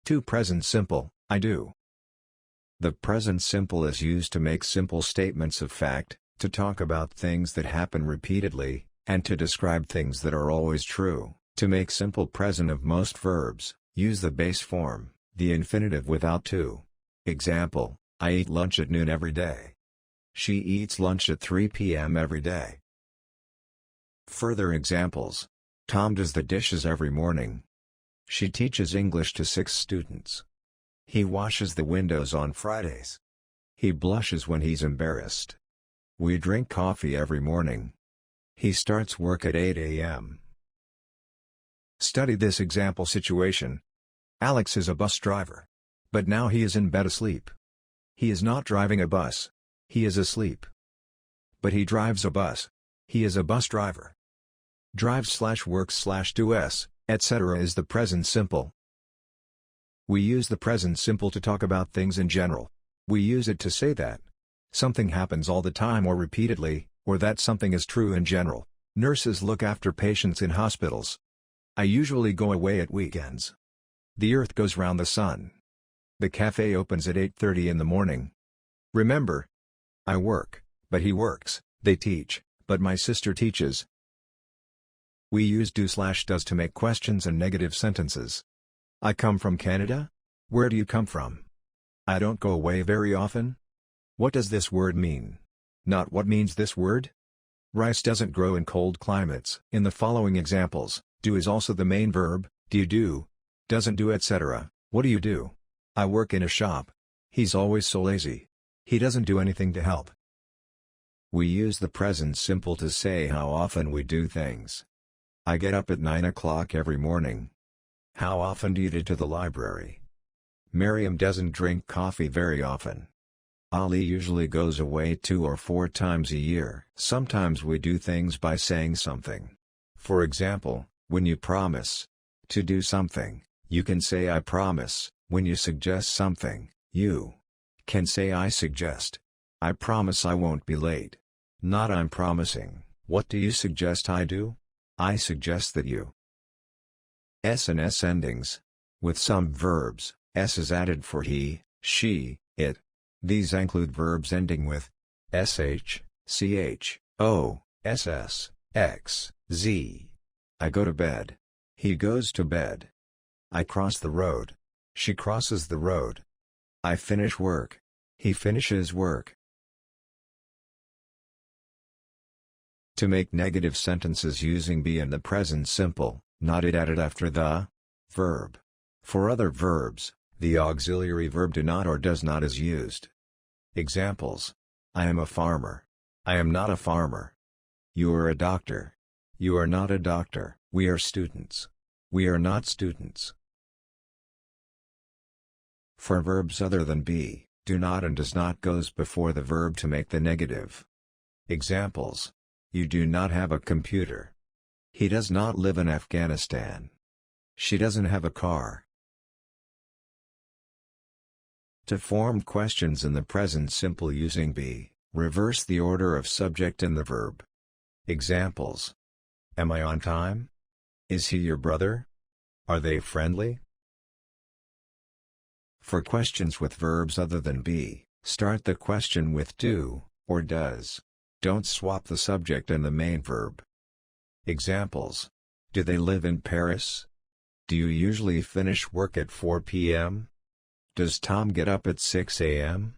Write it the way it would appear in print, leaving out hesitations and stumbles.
To present simple, I do. The present simple is used to make simple statements of fact, to talk about things that happen repeatedly, and to describe things that are always true. To make simple present of most verbs, use the base form, the infinitive without to. Example, I eat lunch at noon every day. She eats lunch at 3 p.m. every day. Further examples. Tom does the dishes every morning. She teaches English to 6 students. He washes the windows on Fridays. He blushes when he's embarrassed. We drink coffee every morning. He starts work at 8 a.m. Study this example situation. Alex is a bus driver. But now he is in bed asleep. He is not driving a bus. He is asleep. But he drives a bus. He is a bus driver. Drives/works/does, etc. is the present simple. We use the present simple to talk about things in general. We use it to say that something happens all the time or repeatedly, or that something is true in general. Nurses look after patients in hospitals. I usually go away at weekends. The earth goes round the sun. The cafe opens at 8:30 in the morning. Remember, I work, but he works, they teach, but my sister teaches. We use do/does to make questions and negative sentences. I come from Canada? Where do you come from? I don't go away very often? What does this word mean? Not what means this word? Rice doesn't grow in cold climates. In the following examples, do is also the main verb. Do you do? Doesn't do, etc. What do you do? I work in a shop. He's always so lazy. He doesn't do anything to help. We use the present simple to say how often we do things. I get up at 9 o'clock every morning. How often do you go to the library? Miriam doesn't drink coffee very often. Ali usually goes away 2 or 4 times a year. Sometimes we do things by saying something. For example, when you promise to do something, you can say I promise. When you suggest something, you can say I suggest. I promise I won't be late. Not I'm promising. What do you suggest I do? I suggest that you. S and S endings. With some verbs, S is added for he, she, it. These include verbs ending with sh, ch, o, ss, x, z. I go to bed. He goes to bed. I cross the road. She crosses the road. I finish work. He finishes work. To make negative sentences using be in the present simple, not it added after the verb. For other verbs, the auxiliary verb do not or does not is used. Examples. I am a farmer. I am not a farmer. You are a doctor. You are not a doctor. We are students. We are not students. For verbs other than be, do not and does not goes before the verb to make the negative. Examples. You do not have a computer. He does not live in Afghanistan. She doesn't have a car. To form questions in the present simple using be, reverse the order of subject in the verb. Examples. Am I on time? Is he your brother? Are they friendly? For questions with verbs other than be, start the question with do, or does. Don't swap the subject and the main verb. Examples. Do they live in Paris? Do you usually finish work at 4 p.m.? Does Tom get up at 6 a.m.?